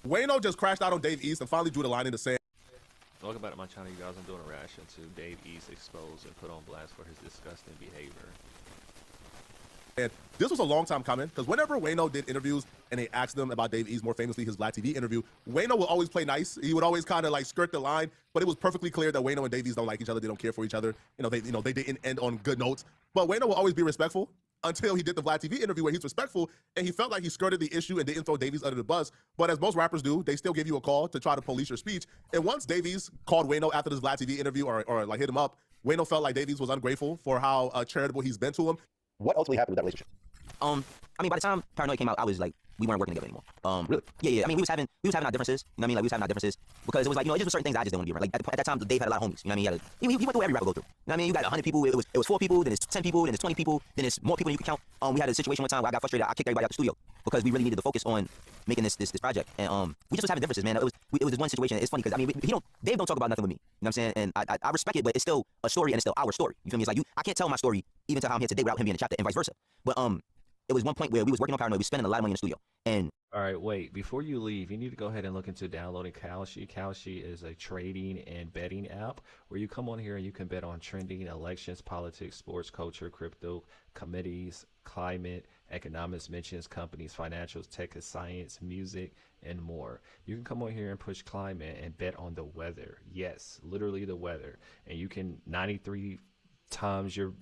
Wayno just crashed out on Dave East and finally drew the line in the sand. Welcome back to my channel, you guys. I'm doing a reaction to Dave East exposed and put on blast for his disgusting behavior. And this was a long time coming because whenever Wayno did interviews and they asked him about Dave East, more famously his Vlad TV interview, Wayno would always play nice. He would always kind of like skirt the line, but it was perfectly clear that Wayno and Dave East don't like each other. They don't care for each other. They didn't end on good notes. But Wayno will always be respectful until he did the Vlad TV interview where he's respectful and he felt like he skirted the issue and didn't throw Dave East under the bus. But as most rappers do, they still give you a call to try to police your speech. And once Dave East called Wayno after this Vlad TV interview or like hit him up, Wayno felt like Dave East was ungrateful for how charitable he's been to him. What ultimately happened with that relationship? I mean, by the time Paranoid came out, I was like, we weren't working together anymore. Really? Yeah. I mean, we was having our differences. You know what I mean? Like, we was having our differences because it was like, it's just certain things I just didn't want to be around. Like, at that time, Dave had a lot of homies. You know what I mean? He went through what every rapper go through. You know what I mean? You got 100 people. It was 4 people. Then it's 10 people. Then it's 20 people. Then it's more people than you can count. We had a situation one time where I got frustrated. I kicked everybody out the studio because we really needed to focus on making this project. And we just was having differences, man. It was this one situation. It's funny because I mean, Dave don't talk about nothing with me. You know what I'm saying? And I respect it, but it's still a story and it's still our story. You feel me? It's like I can't tell my story even to how I'm here today without him being in the chapter and vice versa. But it was one point where we was working on Paranoid. We was spending a lot of money in the studio. And all right, wait, before you leave, you need to go ahead and look into downloading Kalshi. Kalshi is a trading and betting app where you come on here and you can bet on trending elections, politics, sports, culture, crypto, committees, climate, economics, mentions, companies, financials, tech and science, music, and more. You can come on here and push climate and bet on the weather. Yes, literally the weather. And you can 93 times your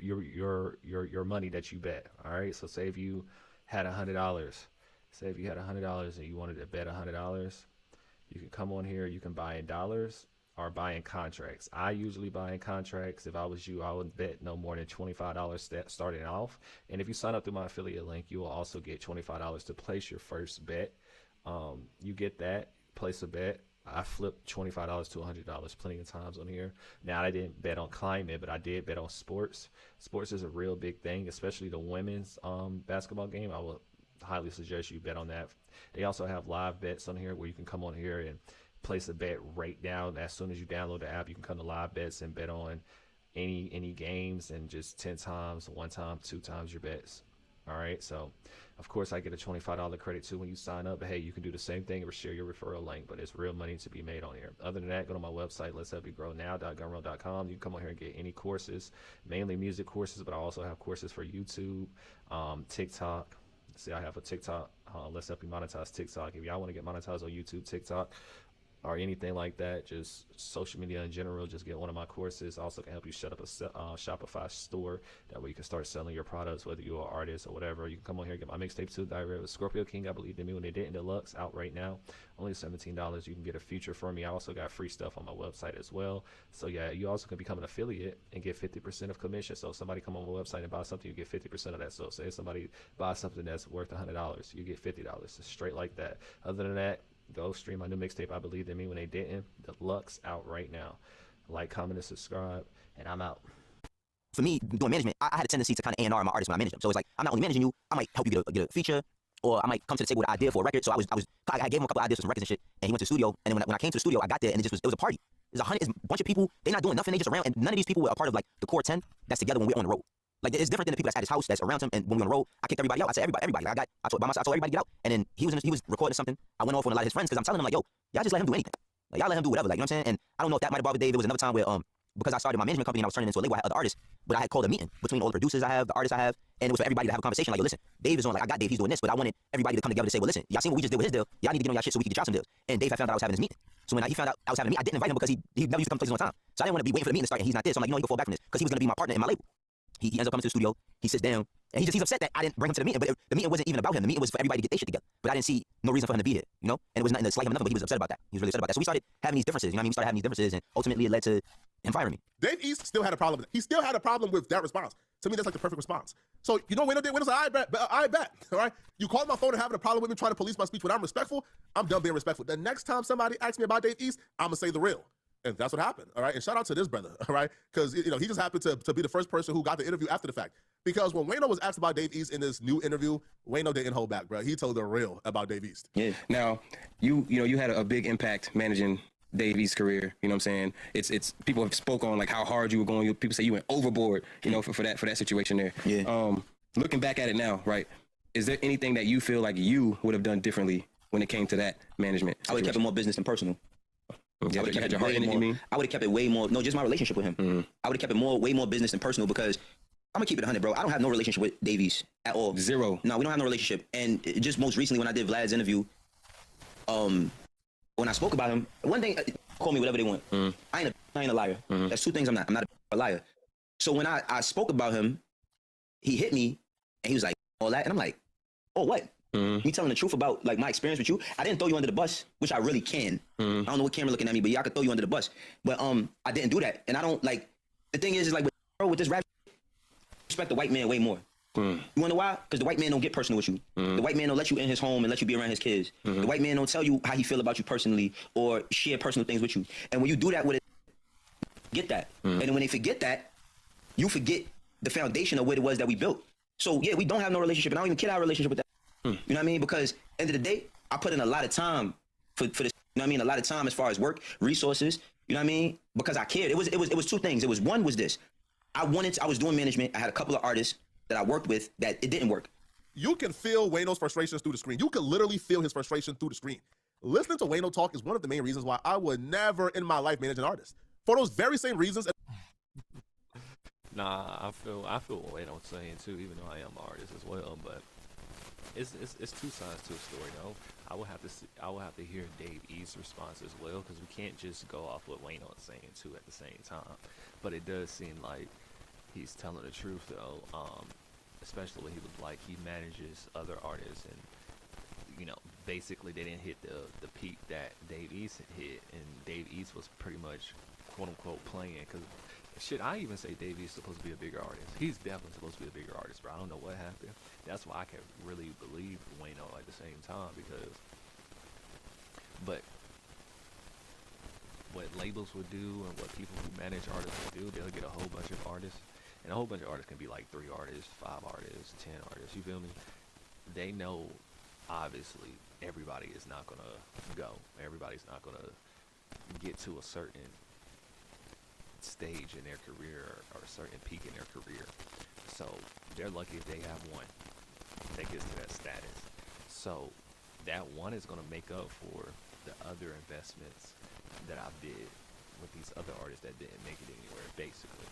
money that you bet. All right, so say if you had $100, say if you had $100 and you wanted to bet $100, you can come on here, you can buy in dollars or buy in contracts. I usually buy in contracts. If I was you, I would bet no more than $25 starting off. And if you sign up through my affiliate link, you will also get $25 to place your first bet. You get that, place a bet. I flipped $25 to $100 plenty of times on here. Now, I didn't bet on climate, but I did bet on sports. Sports is a real big thing, especially the women's basketball game. I would highly suggest you bet on that. They also have live bets on here where you can come on here and place a bet right down. As soon as you download the app, you can come to live bets and bet on any games and just 10 times, 1 time, 2 times your bets. All right, so of course I get a $25 credit too when you sign up, but hey, you can do the same thing or share your referral link, but it's real money to be made on here. Other than that, go to my website, letshelpyougrownow.gumroad.com. You can come on here and get any courses, mainly music courses, but I also have courses for YouTube, TikTok. See, I have a TikTok, Let's Help You Monetize TikTok. If y'all want to get monetized on YouTube, TikTok, or anything like that, just social media in general, just get one of my courses. I also can help you set up a Shopify store. That way you can start selling your products, whether you're an artist or whatever. You can come on here and get my mixtape 2, Diary with Scorpio King, I Believed in Me When They Didn't, Deluxe, out right now. Only $17. You can get a feature from me. I also got free stuff on my website as well. So yeah, you also can become an affiliate and get 50% of commission. So if somebody come on my website and buy something, you get 50% of that. So say if somebody buys something that's worth $100, you get $50. It's straight like that. Other than that, go stream my new mixtape, I Believed in Me When They Didn't, Deluxe, out right now. Like, comment, and subscribe, and I'm out. for me, doing management, I had a tendency to kind of A&R my artists when I manage them. So it's like, I'm not only managing you, I might help you get a feature, or I might come to the table with an idea for a record. So I gave him a couple ideas for some records and shit, and he went to the studio. And then when I came to the studio, I got there, and it was a party. It's a bunch of people. They're not doing nothing. They just around, and none of these people were a part of like the core 10 that's together when we're on the road. Like, it's different than the people that's at his house that's around him. And when we on the road, I kicked everybody out. I said everybody. Like, I told everybody get out. And then he was recording something. I went off on a lot of his friends because I'm telling him like, yo, y'all just let him do anything. Like, y'all let him do whatever. Like, you know what I'm saying? And I don't know if that might have bothered Dave. There was another time where because I started my management company and I was turning into a label, I had other artists, but I had called a meeting between all the producers I have, the artists I have, and it was for everybody to have a conversation. Like, yo, listen, Dave is on, like, I got Dave, he's doing this, but I wanted everybody to come together to say, well, listen, y'all seen what we just did with his deal, y'all need to get on y'all shit so we can get y'all some deals. And Dave had found out I was having this meeting. So when he found out I was having a meeting, I didn't invite him because he never used to come places on time. So I didn't want to be waiting for the meeting to start and he's not there. So I'm like, you know, you can fall back from this because he was going to be my partner in my label. He ends up coming to the studio, he sits down, and he's upset that I didn't bring him to the meeting, but the meeting wasn't even about him. The meeting was for everybody to get their shit together. But I didn't see no reason for him to be here, you know? And it was nothing to slight him or nothing, but he was upset about that. He was really upset about that. So we started having these differences, you know what I mean? We started having these differences, and ultimately it led to him firing me. Dave East still had a problem with it. He still had a problem with that response. To me, that's like the perfect response. So, you know, Wayno did? Wayno's like, I bet, all right? You called my phone and having a problem with me trying to police my speech when I'm respectful, I'm done being respectful. The next time somebody asks me about Dave East, I'm gonna say the real. And that's what happened, all right? And shout out to this brother, all right? Because, you know, he just happened to be the first person who got the interview after the fact. Because when Wayno was asked about Dave East in this new interview, Wayno didn't hold back, bro. He told the real about Dave East. Yeah. Now, you had a big impact managing Dave East's career. You know what I'm saying? It's people have spoke on like how hard you were going. People say you went overboard, you know, for that situation there. Yeah. Looking back at it now, right? Is there anything that you feel like you would have done differently when it came to that management? I would have kept it more business than personal. Yeah, I would you have had your heart in it, you mean? I would have kept it way more. No, just my relationship with him. I would have kept it way more business than personal because I'm gonna keep it 100, bro. I don't have no relationship with Davies at all. Zero. No, we don't have no relationship. And just most recently when I did Vlad's interview, when I spoke about him, one thing, call me whatever they want. I ain't a liar. That's two things I'm not. I'm not a liar. So when I spoke about him, he hit me and he was like, all that. And I'm like, oh, what? Me telling the truth about like my experience with you. I didn't throw you under the bus, which I really can. I don't know what camera looking at me, but yeah, I could throw you under the bus. But I didn't do that. And I don't like, the thing is like with this rap, I respect the white man way more. You wanna know why? Because the white man don't get personal with you. The white man don't let you in his home and let you be around his kids. The white man don't tell you how he feel about you personally or share personal things with you. And when you do that with it, get that. And then when they forget that, you forget the foundation of what it was that we built. So yeah, we don't have no relationship, and I don't even kid our relationship with that. You know what I mean? Because end of the day, I put in a lot of time for this. You know what I mean? A lot of time as far as work, resources. You know what I mean? Because I cared. It was two things. It was one was this. I was doing management. I had a couple of artists that I worked with that it didn't work. You can feel Wayno's frustrations through the screen. You can literally feel his frustration through the screen. Listening to Wayno talk is one of the main reasons why I would never in my life manage an artist. For those very same reasons. Nah, I feel what Wayno's saying too, even though I am an artist as well. But it's two sides to a story, though. I will have to hear Dave East's response as well, because we can't just go off what Wayno is saying too at the same time. But it does seem like he's telling the truth, though. Especially when he was like he manages other artists, and you know, basically they didn't hit the peak that Dave East hit, and Dave East was pretty much quote unquote playing, because shit, I even say Dave East is supposed to be a bigger artist. He's definitely supposed to be a bigger artist, but I don't know what happened. That's why I can really believe Wayno at the same time, because but what labels would do and what people who manage artists would do, they'll get a whole bunch of artists, and a whole bunch of artists can be like 3 artists, 5 artists, 10 artists, you feel me? They know obviously everybody is not gonna go, everybody's not gonna get to a certain stage in their career or a certain peak in their career. So they're lucky if they have one that gets to that status. So that one is going to make up for the other investments that I did with these other artists that didn't make it anywhere, basically.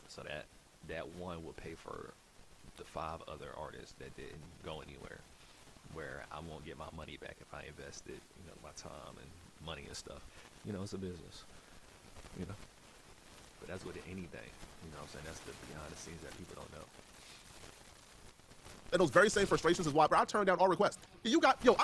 So that one will pay for the 5 other artists that didn't go anywhere, where I won't get my money back if I invested, you know, my time and money and stuff. You know, it's a business. You know, but that's with anything, you know what I'm saying? That's the behind the scenes that people don't know. And those very same frustrations is why, bro, I turn down all requests. I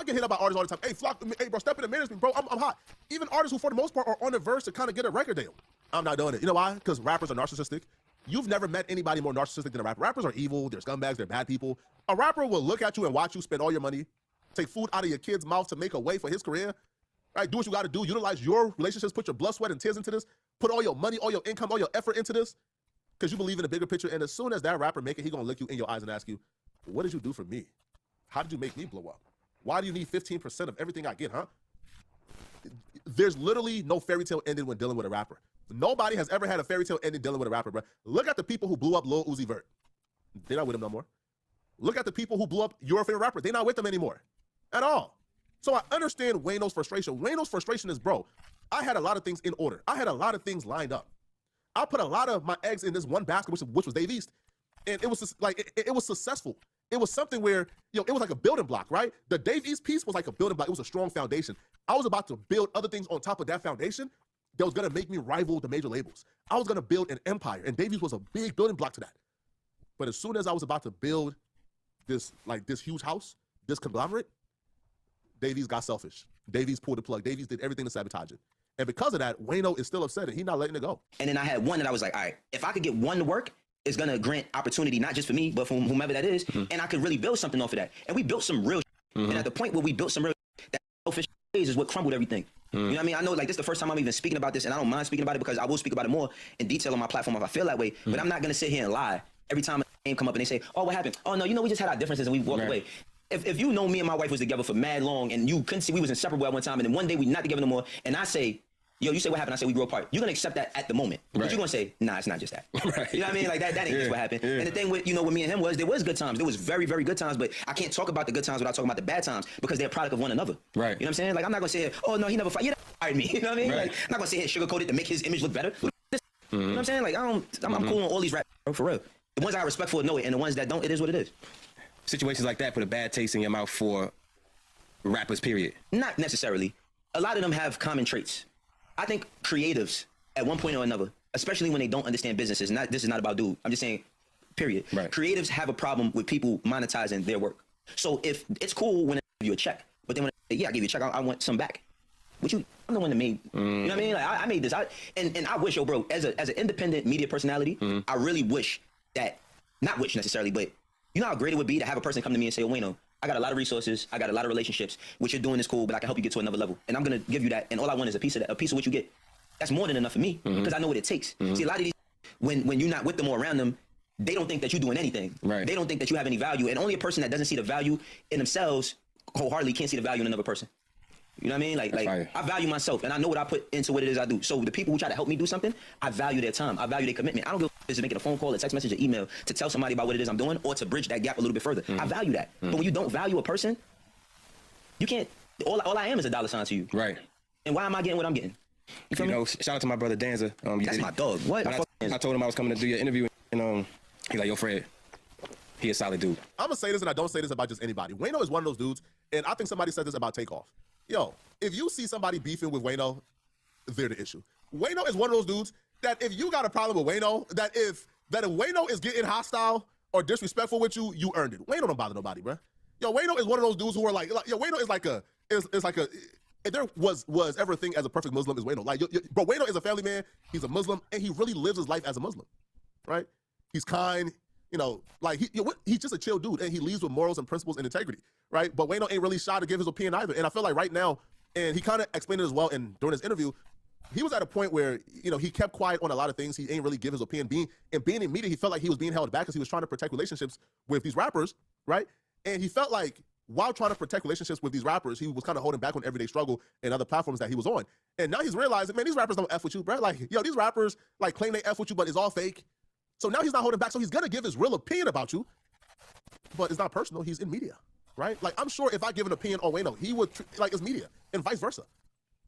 get hit up by artists all the time. Hey, Flock, hey, bro, step into management, bro. I'm hot. Even artists who, for the most part, are on the verge to kind of get a record deal. I'm not doing it. You know why? Because rappers are narcissistic. You've never met anybody more narcissistic than a rapper. Rappers are evil. They're scumbags. They're bad people. A rapper will look at you and watch you spend all your money, take food out of your kid's mouth to make a way for his career. Right, do what you got to do. Utilize your relationships. Put your blood, sweat, and tears into this. Put all your money, all your income, all your effort into this, because you believe in the bigger picture. And as soon as that rapper make it, he gonna look you in your eyes and ask you, "What did you do for me? How did you make me blow up? Why do you need 15% of everything I get, huh?" There's literally no fairy tale ending when dealing with a rapper. Nobody has ever had a fairy tale ending dealing with a rapper, bro. Look at the people who blew up Lil Uzi Vert. They're not with him no more. Look at the people who blew up your favorite rapper. They're not with them anymore, at all. So I understand Wayno's frustration. Wayno's frustration is, bro, I had a lot of things in order. I had a lot of things lined up. I put a lot of my eggs in this one basket, which was Dave East. And it was just, like, it was successful. It was something where, it was like a building block, right? The Dave East piece was like a building block. It was a strong foundation. I was about to build other things on top of that foundation that was going to make me rival the major labels. I was going to build an empire, and Dave East was a big building block to that. But as soon as I was about to build this huge house, this conglomerate, Dave East got selfish. Dave East pulled the plug. Dave East did everything to sabotage it. And because of that, Wayno is still upset and he's not letting it go. And then I had one that I was like, all right, if I could get one to work, it's going to grant opportunity, not just for me, but for whomever that is. And I could really build something off of that. And we built some real And at the point where we built some real that selfish is what crumbled everything. You know what I mean? I know, like, this is the first time I'm even speaking about this, and I don't mind speaking about it because I will speak about it more in detail on my platform if I feel that way. But I'm not going to sit here and lie every time a name come up and they say, oh, what happened? Oh, no, we just had our differences and we walked away. If you know me and my wife was together for mad long and you couldn't see we was inseparable at one time, and then one day we not together no more, and I say, yo, you say what happened, I say we grew apart. You're gonna accept that at the moment. But Right. you're gonna say, nah, it's not just that. Right. You know what I mean? Like that ain't just what happened. And the thing with, you know, with me and him was there was good times. There was very, very good times, but I can't talk about the good times without talking about the bad times because they're a product of one another. Right. You know what I'm saying? Like I'm not gonna say, oh no, he never fired me. You know what I mean? Right. Like I'm not gonna say he sugarcoat it to make his image look better. You know what I'm saying? Like I'm cool on all these rap, bro, for real. The ones I respect for know it, and the ones that don't, it is what it is. Situations like that put a bad taste in your mouth for rappers, period. Not necessarily. A lot of them have common traits. I think creatives, at one point or another, especially when they don't understand businesses, this is not about dude. I'm just saying, period. Right. Creatives have a problem with people monetizing their work. So if it's cool when they give you a check, but then when they say, yeah, I gave you a check, I want some back. But I'm the one that made, you know what I mean? Like I made this. And I wish, bro, as an independent media personality, I really wish that, not wish necessarily, but you know how great it would be to have a person come to me and say, oh, Wayno, I got a lot of resources, I got a lot of relationships. What you're doing is cool, but I can help you get to another level. And I'm gonna give you that, and all I want is a piece of that, a piece of what you get. That's more than enough for me, because I know what it takes. See, a lot of these, when you're not with them or around them, they don't think that you're doing anything. Right. They don't think that you have any value. And only a person that doesn't see the value in themselves wholeheartedly can't see the value in another person. You know what I mean? Like fire. I value myself, and I know what I put into what it is I do. So the people who try to help me do something, I value their time. I value their commitment. I don't give a if it's making a phone call, a text message, an email to tell somebody about what it is I'm doing or to bridge that gap a little bit further. I value that. But when you don't value a person, you can't. All I am is a dollar sign to you. Right. And why am I getting what I'm getting? You feel You me? know, shout out to my brother Danza. That's my dog. What? I told him I was coming to do your interview, and he's like, yo, Fred, he a solid dude. I'm gonna say this, and I don't say this about just anybody. Wayno is one of those dudes, and I think somebody said this about Takeoff. Yo, if you see somebody beefing with Wayno, they're the issue. Wayno is one of those dudes that if you got a problem with Wayno, that if Wayno is getting hostile or disrespectful with you, you earned it. Wayno don't bother nobody, bro. Yo, Wayno is one of those dudes who are like yo, Wayno is like if there was ever a thing as a perfect Muslim is Wayno. Like, bro, Wayno is a family man. He's a Muslim, and he really lives his life as a Muslim, right? He's kind. You know, like he's just a chill dude, and he leads with morals and principles and integrity, right? But Wayno ain't really shy to give his opinion either. And I feel like right now, and he kind of explained it as well during his interview, he was at a point where, you know, he kept quiet on a lot of things. He ain't really give his opinion. Being in media, he felt like he was being held back because he was trying to protect relationships with these rappers, right? And he felt like while trying to protect relationships with these rappers, he was kind of holding back on everyday struggle and other platforms that he was on. And now he's realizing, man, these rappers don't F with you, bro. Like, yo, these rappers like claim they F with you, but it's all fake. So now he's not holding back. So he's going to give his real opinion about you, but it's not personal. He's in media, right? Like, I'm sure if I give an opinion on Wayno, he would, like, it's media and vice versa.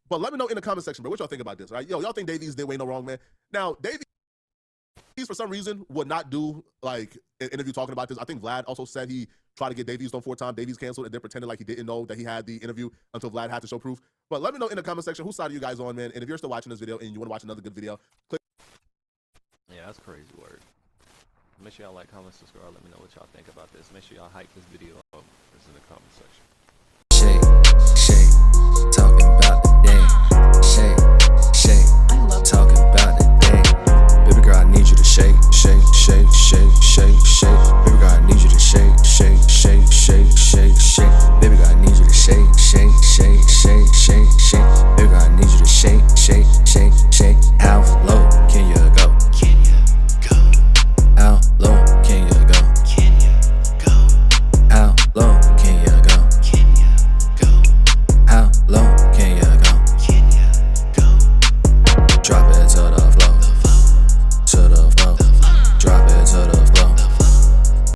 But let me know in the comment section, bro, what y'all think about this, right? Yo, y'all think Davies did Wayno wrong, man? Now, Davies, for some reason, would not do, like, an interview talking about this. I think Vlad also said he tried to get Davies on 4 times. Davies canceled and then pretended like he didn't know that he had the interview until Vlad had to show proof. But let me know in the comment section whose side are you guys on, man? And if you're still watching this video and you want to watch another good video, click. Yeah, that's crazy word. Make sure y'all like, comment, subscribe. Let me know what y'all think about this. Make sure y'all hype this video up. It's in the comment section.